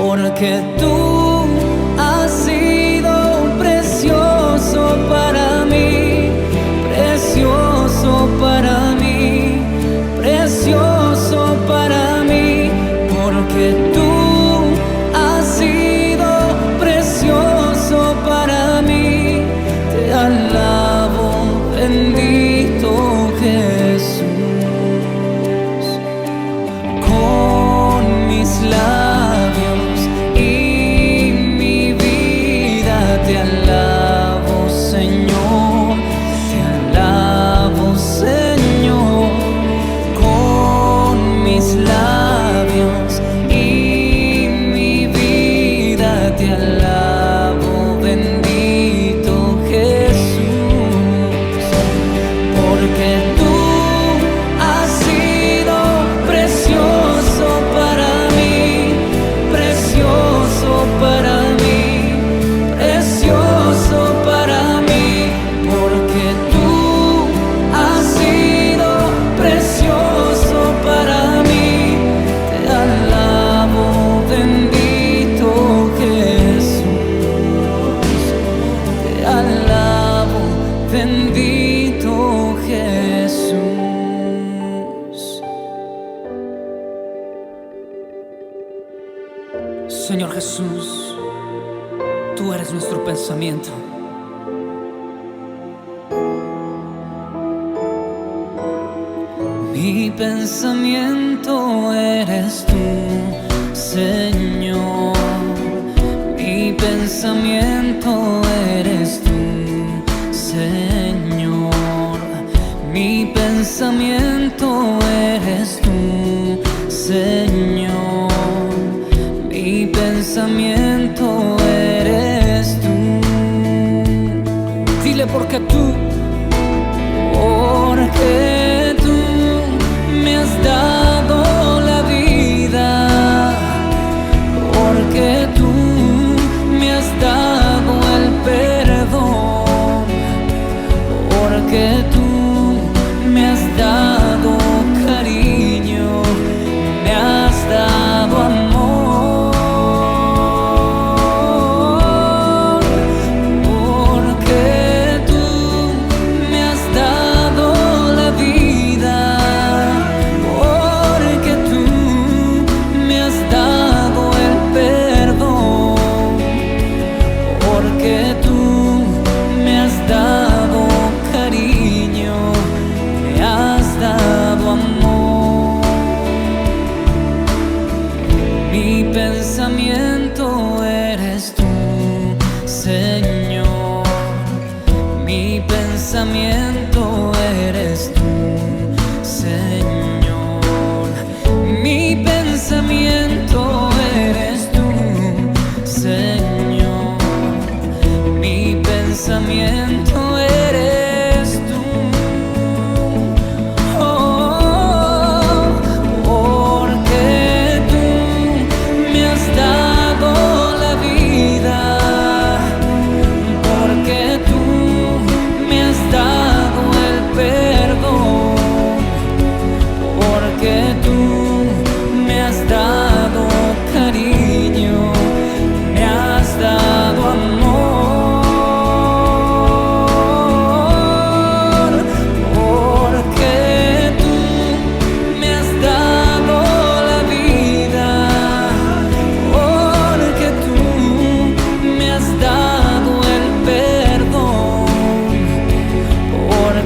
porque tú has sido precioso para mí, precioso para mí, precioso para mí, porque tú has sido precioso para mí. Te alabo, bendito Jesús. Con mis labios y mi vida te alabo, Señor, te alabo, Señor. Con mis labios y mi vida te alabo, bendito Jesús, porque tú has sido precioso para mí, precioso para mí, precioso para mí, porque tú has sido precioso para mí. Te alabo, bendito Jesús, te alabo, bendito Jesús. Señor Jesús, tú eres nuestro pensamiento. Mi pensamiento eres tú, Señor. Mi pensamiento eres tú, Señor. Mi pensamiento eres tú, Señor. Mi pensamiento eres tú. Dile porque tú me has dado la vida, porque tú me has dado el perdón, porque tú me has dado cariño, me has dado amor. Porque tú me has dado cariño, me has dado amor. Mi pensamiento eres tú, Señor. Mi pensamiento eres tú, Señor. Mi pensamiento eres tú, Señor. Mi pensamiento eres tú. Oh, porque tú me has dado la vida, porque tú me has dado el perdón, porque tú me has dado cariño, me has dado amor.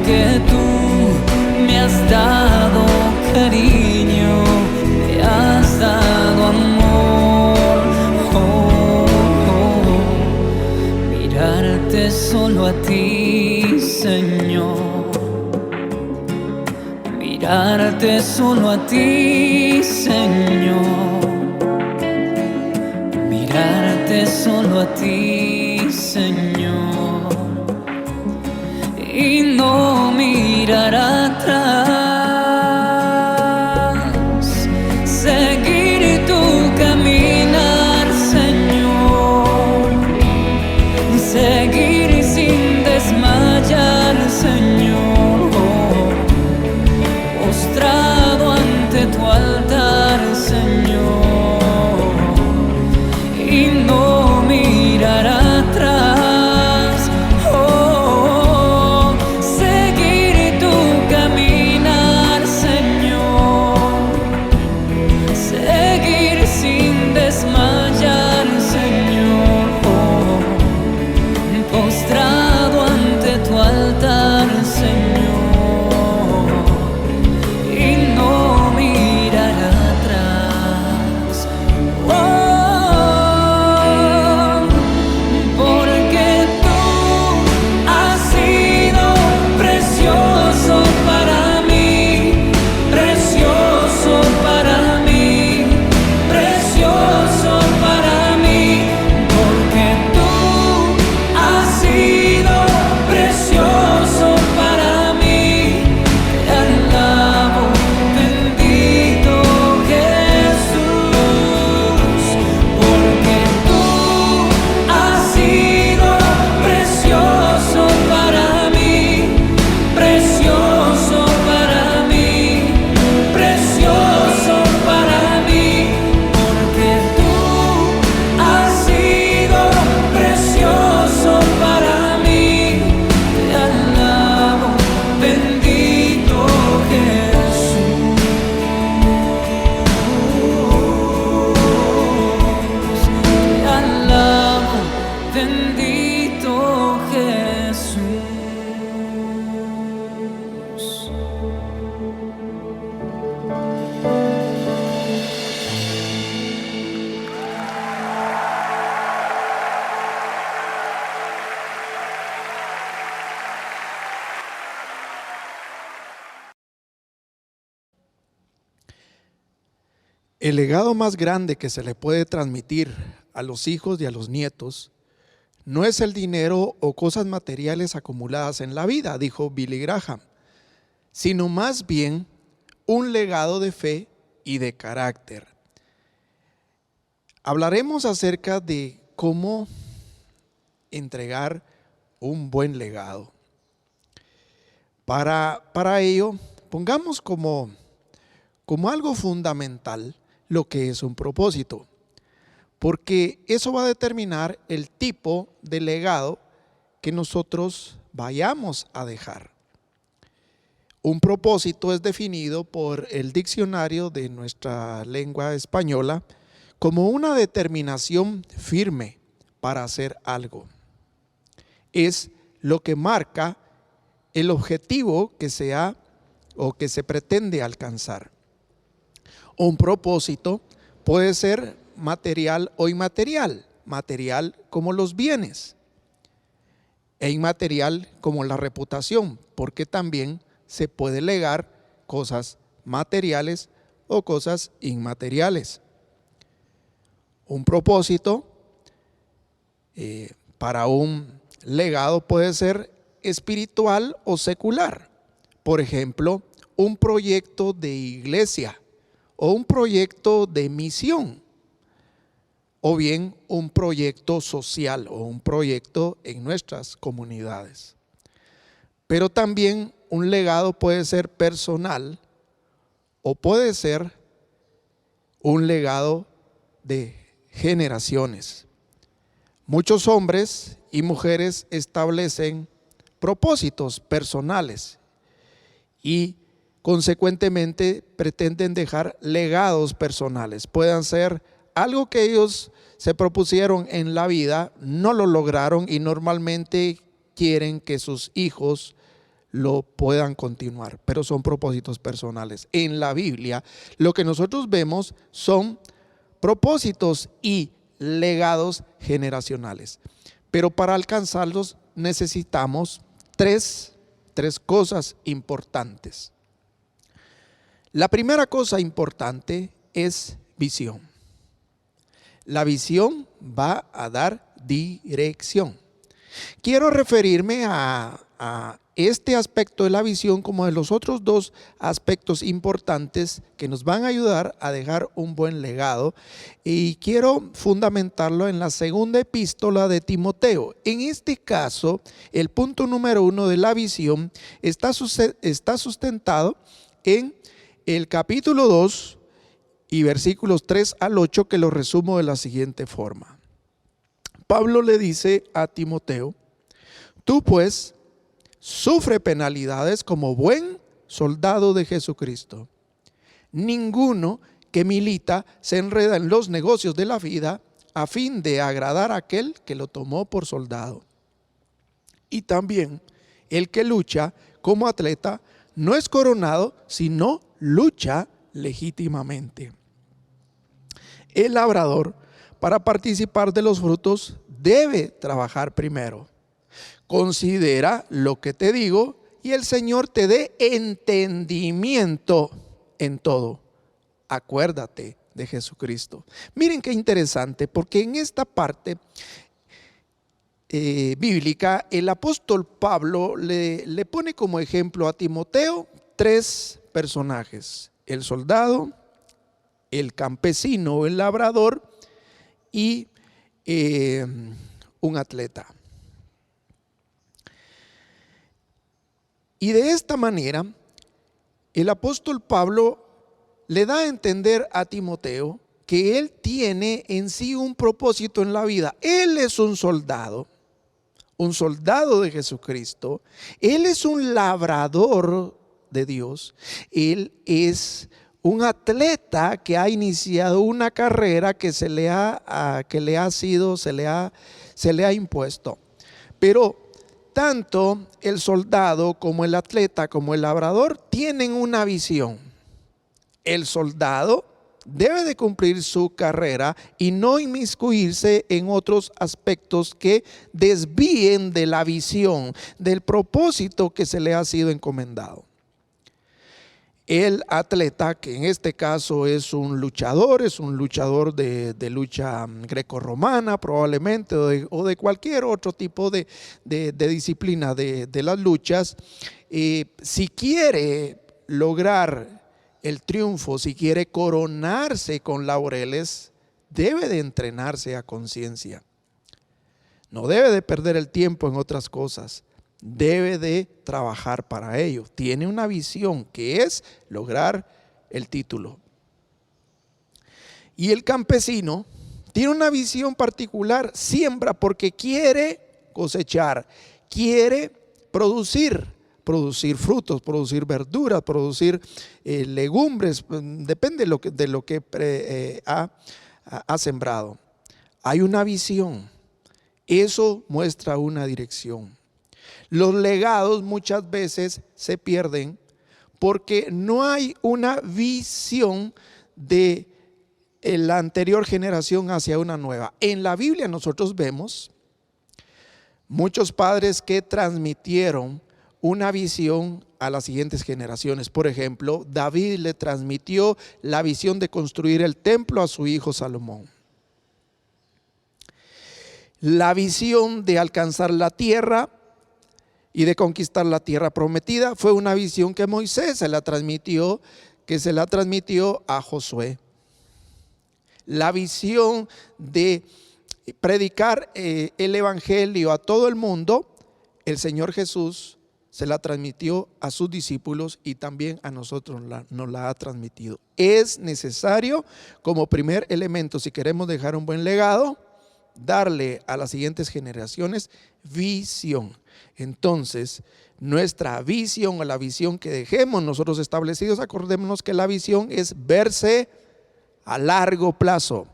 Que tú me has dado cariño, me has dado amor. Oh, oh. Mirarte solo a ti, Señor. Mirarte solo a ti, Señor. Mirarte solo a ti, Señor. Y no mirar atrás, seguir tu caminar, Señor, seguir sin desmayar, Señor, postrado ante tu altar, Señor. El legado más grande que se le puede transmitir a los hijos y a los nietos no es el dinero o cosas materiales acumuladas en la vida, dijo Billy Graham, sino más bien un legado de fe y de carácter. Hablaremos acerca de cómo entregar un buen legado. Para ello, pongamos como algo fundamental lo que es un propósito, porque eso va a determinar el tipo de legado que nosotros vayamos a dejar. Un propósito es definido por el diccionario de nuestra lengua española como una determinación firme para hacer algo. Es lo que marca el objetivo que se ha o que se pretende alcanzar. Un propósito puede ser material o inmaterial. Material como los bienes e inmaterial como la reputación, porque también se puede legar cosas materiales o cosas inmateriales. Un propósito para un legado puede ser espiritual o secular. Por ejemplo, un proyecto de iglesia o un proyecto de misión, o bien un proyecto social o un proyecto en nuestras comunidades. Pero también un legado puede ser personal o puede ser un legado de generaciones. Muchos hombres y mujeres establecen propósitos personales y consecuentemente pretenden dejar legados personales. Puedan ser algo que ellos se propusieron en la vida, no lo lograron y normalmente quieren que sus hijos lo puedan continuar, pero son propósitos personales. En la Biblia lo que nosotros vemos son propósitos y legados generacionales, pero para alcanzarlos necesitamos tres cosas importantes. La primera cosa importante es visión. La visión va a dar dirección. Quiero referirme a este aspecto de la visión como de los otros dos aspectos importantes que nos van a ayudar a dejar un buen legado, y quiero fundamentarlo en la segunda epístola de Timoteo. En este caso, el punto número 1 de la visión está sustentado en el capítulo 2 y versículos 3 al 8, que lo resumo de la siguiente forma. Pablo le dice a Timoteo: tú pues sufre penalidades como buen soldado de Jesucristo. Ninguno que milita se enreda en los negocios de la vida a fin de agradar a aquel que lo tomó por soldado. Y también el que lucha como atleta no es coronado, sino lucha legítimamente. El labrador, para participar de los frutos, debe trabajar primero. Considera lo que te digo y el Señor te dé entendimiento en todo. Acuérdate de Jesucristo. Miren qué interesante, porque en esta parte bíblica el apóstol Pablo le pone como ejemplo a Timoteo tres personajes: el soldado, el campesino, el labrador y un atleta. Y de esta manera, el apóstol Pablo le da a entender a Timoteo que él tiene en sí un propósito en la vida. Él es un soldado de Jesucristo. Él es un labrador de Dios. Él es un atleta que ha iniciado una carrera que se le ha impuesto. Pero tanto el soldado como el atleta como el labrador tienen una visión. El soldado debe de cumplir su carrera y no inmiscuirse en otros aspectos que desvíen de la visión, del propósito que se le ha sido encomendado. el atleta, que en este caso es un luchador de lucha grecorromana probablemente, o de cualquier otro tipo de disciplina de las luchas, si quiere lograr el triunfo, si quiere coronarse con laureles, debe de entrenarse a conciencia. No debe de perder el tiempo en otras cosas. Debe de trabajar para ello. Tiene una visión que es lograr el título. Y el campesino tiene una visión particular. Siembra porque quiere cosechar, quiere producir frutos, producir verduras, producir legumbres, depende de lo que ha sembrado. Hay una visión. Eso muestra una dirección. Los legados muchas veces se pierden porque no hay una visión de la anterior generación hacia una nueva. En la Biblia nosotros vemos muchos padres que transmitieron una visión a las siguientes generaciones. Por ejemplo, David le transmitió la visión de construir el templo a su hijo Salomón. La visión de alcanzar la tierra y de conquistar la tierra prometida fue una visión que Moisés se la transmitió a Josué. La visión de predicar el evangelio a todo el mundo, el Señor Jesús se la transmitió a sus discípulos y también a nosotros nos la ha transmitido. Es necesario, como primer elemento, si queremos dejar un buen legado, darle a las siguientes generaciones visión. Entonces, nuestra visión o la visión que dejemos nosotros establecidos, acordémonos que la visión es verse a largo plazo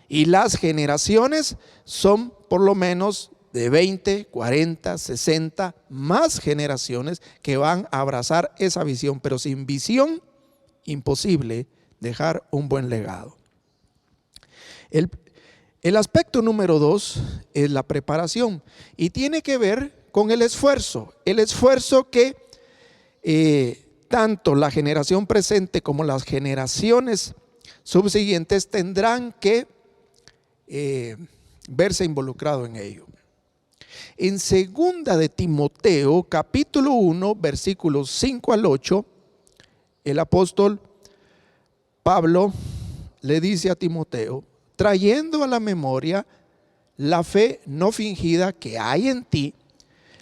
y las generaciones son por lo menos de 20, 40, 60 más generaciones que van a abrazar esa visión, pero sin visión imposible dejar un buen legado. El aspecto número 2 es la preparación y tiene que ver con el esfuerzo que tanto la generación presente como las generaciones subsiguientes tendrán que verse involucrado en ello. En segunda de Timoteo, capítulo 1, versículos 5 al 8, el apóstol Pablo le dice a Timoteo: trayendo a la memoria la fe no fingida que hay en ti,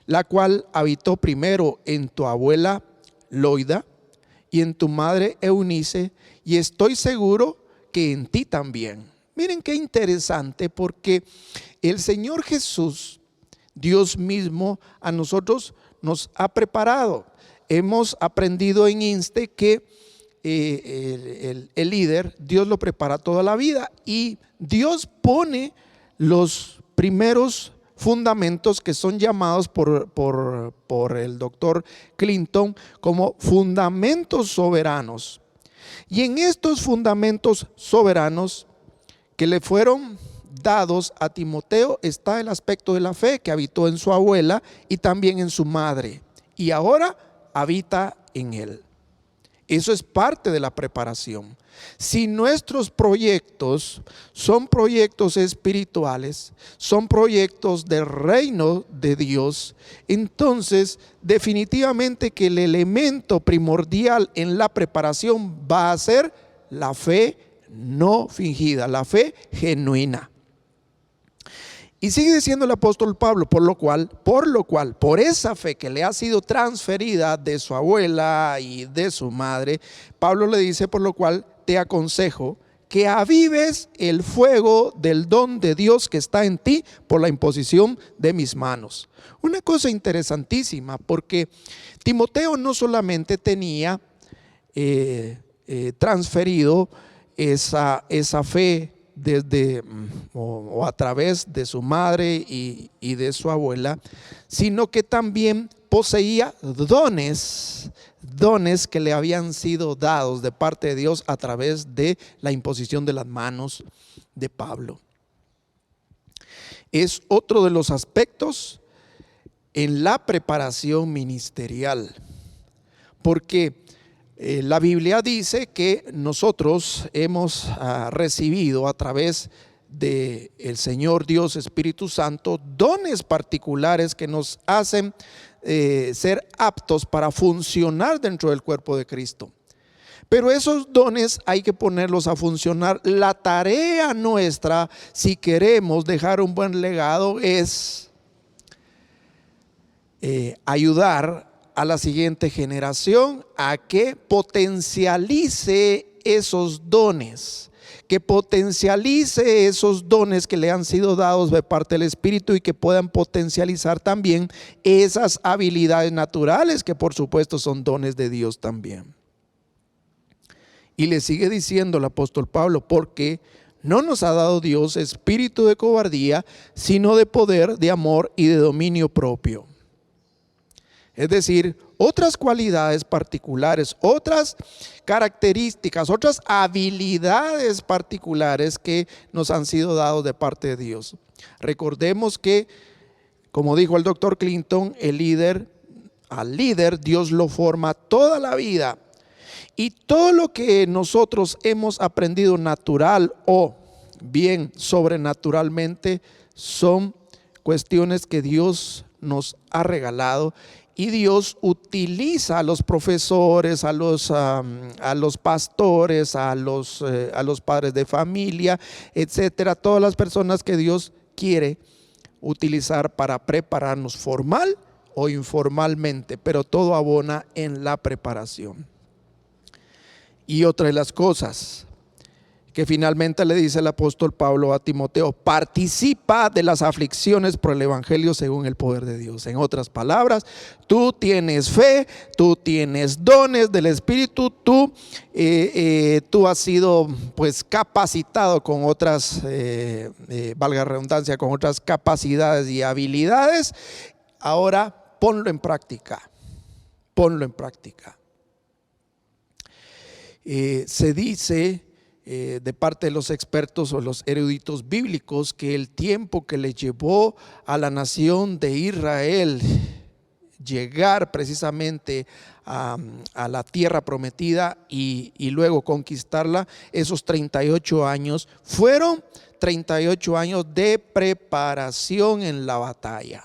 la cual habitó primero en tu abuela Loida y en tu madre Eunice, y estoy seguro que en ti también. Miren qué interesante, porque el Señor Jesús, Dios mismo, a nosotros nos ha preparado. Hemos aprendido en INSTE que el líder, Dios lo prepara toda la vida y Dios pone los primeros fundamentos que son llamados por el doctor Clinton como fundamentos soberanos. Y en estos fundamentos soberanos que le fueron dados a Timoteo está el aspecto de la fe que habitó en su abuela y también en su madre, y ahora habita en él. Eso es parte de la preparación. Si nuestros proyectos son proyectos espirituales, son proyectos del reino de Dios, entonces definitivamente que el elemento primordial en la preparación va a ser la fe no fingida, la fe genuina. Y sigue diciendo el apóstol Pablo, por lo cual, por esa fe que le ha sido transferida de su abuela y de su madre, Pablo le dice: por lo cual te aconsejo que avives el fuego del don de Dios que está en ti por la imposición de mis manos. Una cosa interesantísima, porque Timoteo no solamente tenía transferido esa fe desde o a través de su madre y de su abuela, sino que también poseía dones que le habían sido dados de parte de Dios a través de la imposición de las manos de Pablo. Es otro de los aspectos en la preparación ministerial, porque La Biblia dice que nosotros hemos recibido a través del Señor Dios Espíritu Santo dones particulares que nos hacen ser aptos para funcionar dentro del cuerpo de Cristo. Pero esos dones hay que ponerlos a funcionar. La tarea nuestra, si queremos dejar un buen legado, es ayudar a la siguiente generación a que potencialice esos dones, que potencialice esos dones que le han sido dados de parte del Espíritu y que puedan potencializar también esas habilidades naturales que por supuesto son dones de Dios también. Y le sigue diciendo el apóstol Pablo, porque no nos ha dado Dios espíritu de cobardía, sino de poder, de amor y de dominio propio. Es decir, otras cualidades particulares, otras características, otras habilidades particulares que nos han sido dados de parte de Dios. Recordemos que, como dijo el doctor Clinton, al líder Dios lo forma toda la vida. Y todo lo que nosotros hemos aprendido natural o bien sobrenaturalmente son cuestiones que Dios nos ha regalado. Y Dios utiliza a los profesores, a los pastores, a los padres de familia, etcétera, todas las personas que Dios quiere utilizar para prepararnos formal o informalmente, pero todo abona en la preparación. Y otra de las cosas que finalmente le dice el apóstol Pablo a Timoteo: participa de las aflicciones por el evangelio según el poder de Dios. En otras palabras, tú tienes fe, tú tienes dones del Espíritu, tú has sido pues capacitado con otras, valga la redundancia, con otras capacidades y habilidades. Ahora ponlo en práctica, ponlo en práctica. Se dice de parte de los expertos o los eruditos bíblicos que el tiempo que le llevó a la nación de Israel llegar precisamente a la tierra prometida y luego conquistarla, esos 38 años, fueron 38 años de preparación en la batalla.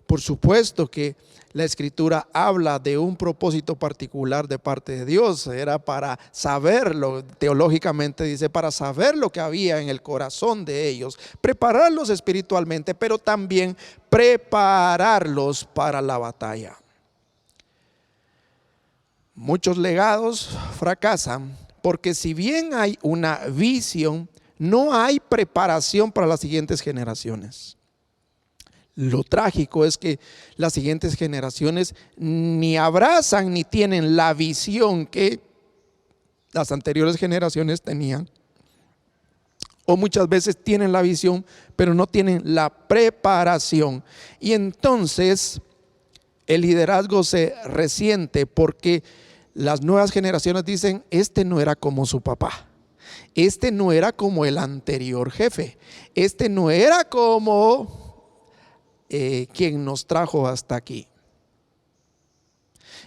Por supuesto que la Escritura habla de un propósito particular de parte de Dios. Era para saberlo, teológicamente dice, para saber lo que había en el corazón de ellos, prepararlos espiritualmente, pero también prepararlos para la batalla. Muchos legados fracasan porque si bien hay una visión, no hay preparación para las siguientes generaciones. Lo trágico es que las siguientes generaciones ni abrazan ni tienen la visión que las anteriores generaciones tenían. O muchas veces tienen la visión, pero no tienen la preparación. Y entonces el liderazgo se resiente porque las nuevas generaciones dicen: este no era como su papá. Este no era como el anterior jefe. Este no era como quien nos trajo hasta aquí.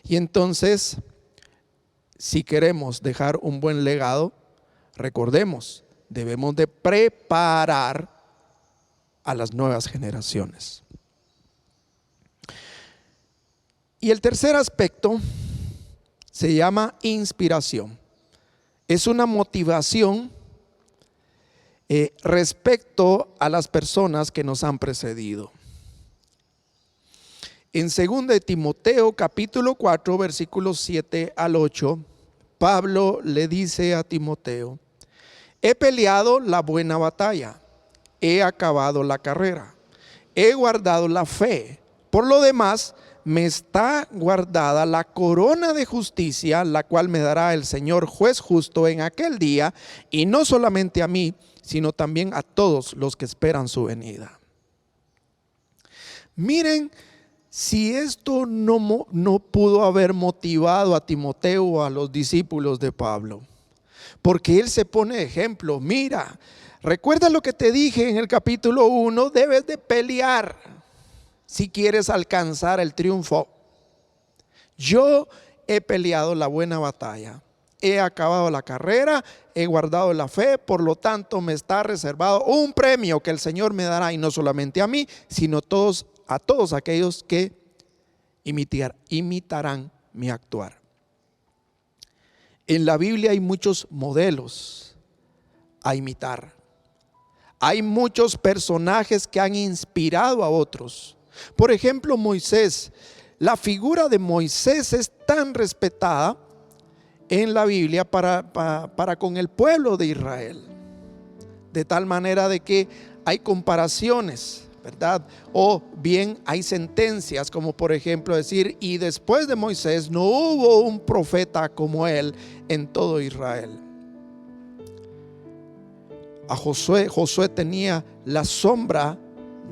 Y entonces, si queremos dejar un buen legado, recordemos, debemos de preparar a las nuevas generaciones. Y el tercer aspecto se llama inspiración. Es una motivación respecto a las personas que nos han precedido. En 2 de Timoteo capítulo 4 versículos 7 al 8, Pablo le dice a Timoteo: he peleado la buena batalla, he acabado la carrera, he guardado la fe. Por lo demás, me está guardada la corona de justicia, la cual me dará el Señor juez justo en aquel día, y no solamente a mí, sino también a todos los que esperan su venida. Miren, si esto no pudo haber motivado a Timoteo o a los discípulos de Pablo, porque él se pone de ejemplo. Mira, recuerda lo que te dije en el capítulo 1, debes de pelear si quieres alcanzar el triunfo. Yo he peleado la buena batalla, he acabado la carrera, he guardado la fe, por lo tanto me está reservado un premio que el Señor me dará, y no solamente a mí, sino a todos aquellos que imitarán mi actuar. En la Biblia hay muchos modelos a imitar. Hay muchos personajes que han inspirado a otros. Por ejemplo, Moisés. La figura de Moisés es tan respetada en la Biblia para con el pueblo de Israel, de tal manera de que hay comparaciones, ¿verdad? O bien hay sentencias, como por ejemplo decir: y después de Moisés no hubo un profeta como él en todo Israel. A Josué tenía la sombra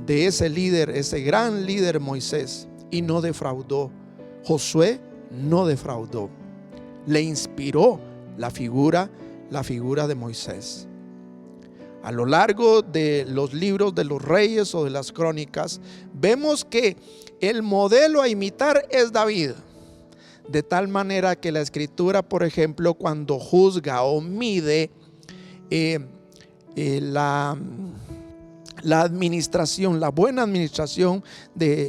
de ese líder, ese gran líder Moisés, y no defraudó. Josué no defraudó. Le inspiró la figura de Moisés. A lo largo de los libros de los reyes o de las crónicas, vemos que el modelo a imitar es David. De tal manera que la Escritura, por ejemplo, cuando juzga o mide la administración, la buena administración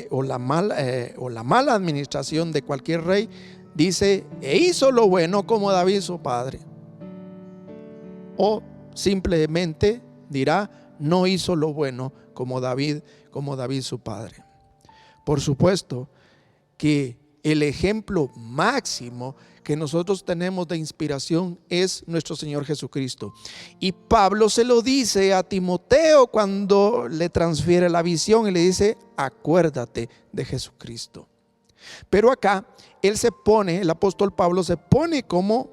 o la mala administración de cualquier rey, dice: e hizo lo bueno como David su padre. O simplemente dirá: no hizo lo bueno como David su padre. Por supuesto que el ejemplo máximo que nosotros tenemos de inspiración es nuestro Señor Jesucristo. Y Pablo se lo dice a Timoteo cuando le transfiere la visión y le dice: acuérdate de Jesucristo. Pero acá el apóstol Pablo se pone como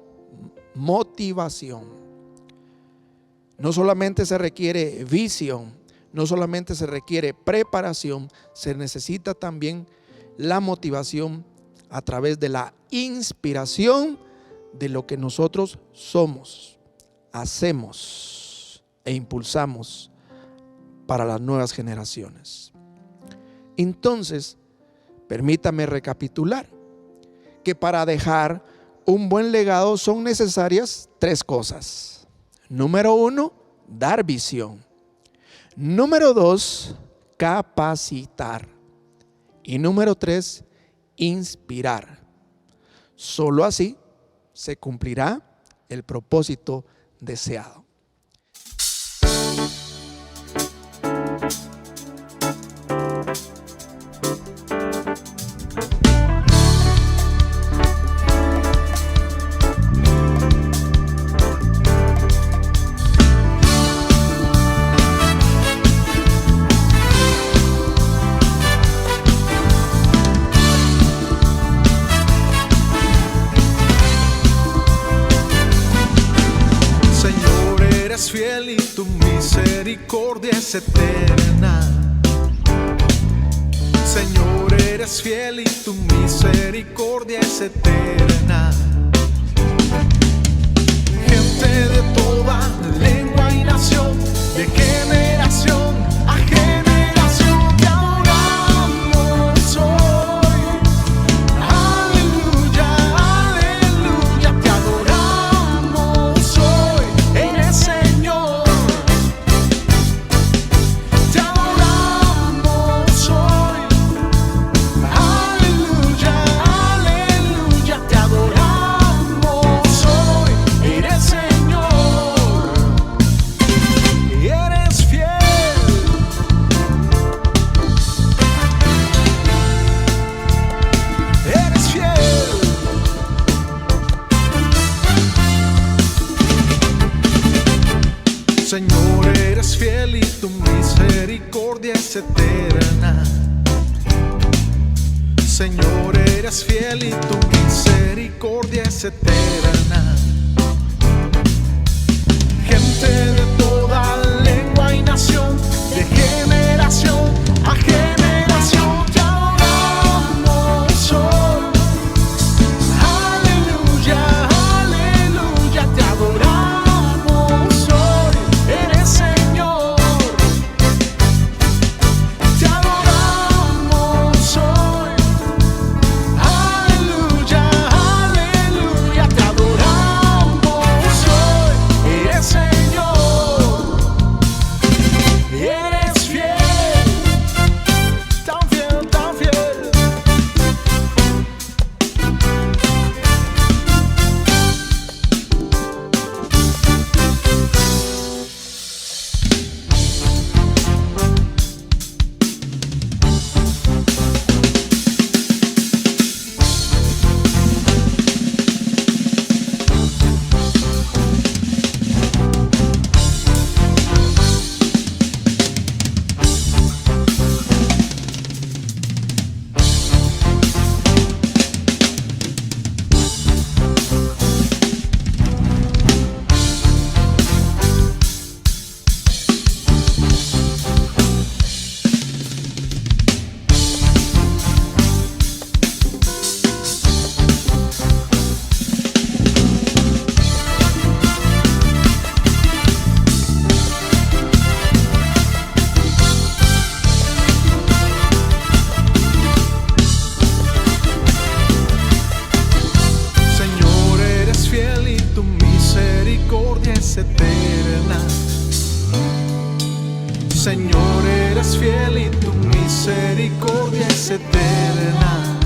motivación. No solamente se requiere visión, no solamente se requiere preparación, se necesita también la motivación a través de la inspiración de lo que nosotros somos, hacemos e impulsamos para las nuevas generaciones. Entonces, permítame recapitular que para dejar un buen legado son necesarias 3 cosas. Número 1, dar visión. Número 2, capacitar. Y número 3, inspirar. Solo así se cumplirá el propósito deseado. Fiel y tu misericordia es eterna. Señor, eres fiel y tu misericordia es eterna. Gente de toda lengua y nación, de generación a generación te adoramos hoy. Aleluya, aleluya, te adoramos hoy. Eres Señor, te adoramos hoy. Aleluya, aleluya, te adoramos hoy. Eres Señor, eres fiel. Eres fiel. Señor, eres fiel y tu misericordia es eterna. Señor, eres fiel y tu misericordia es eterna. Gente de toda lengua y nación, de generación a generación te adoramos hoy. Aleluya, aleluya, te adoramos hoy. Eres Señor, te adoramos hoy. Aleluya, Señor, eres fiel y tu misericordia es eterna.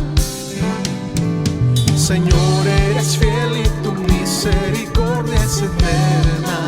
Señor, eres fiel y tu misericordia es eterna.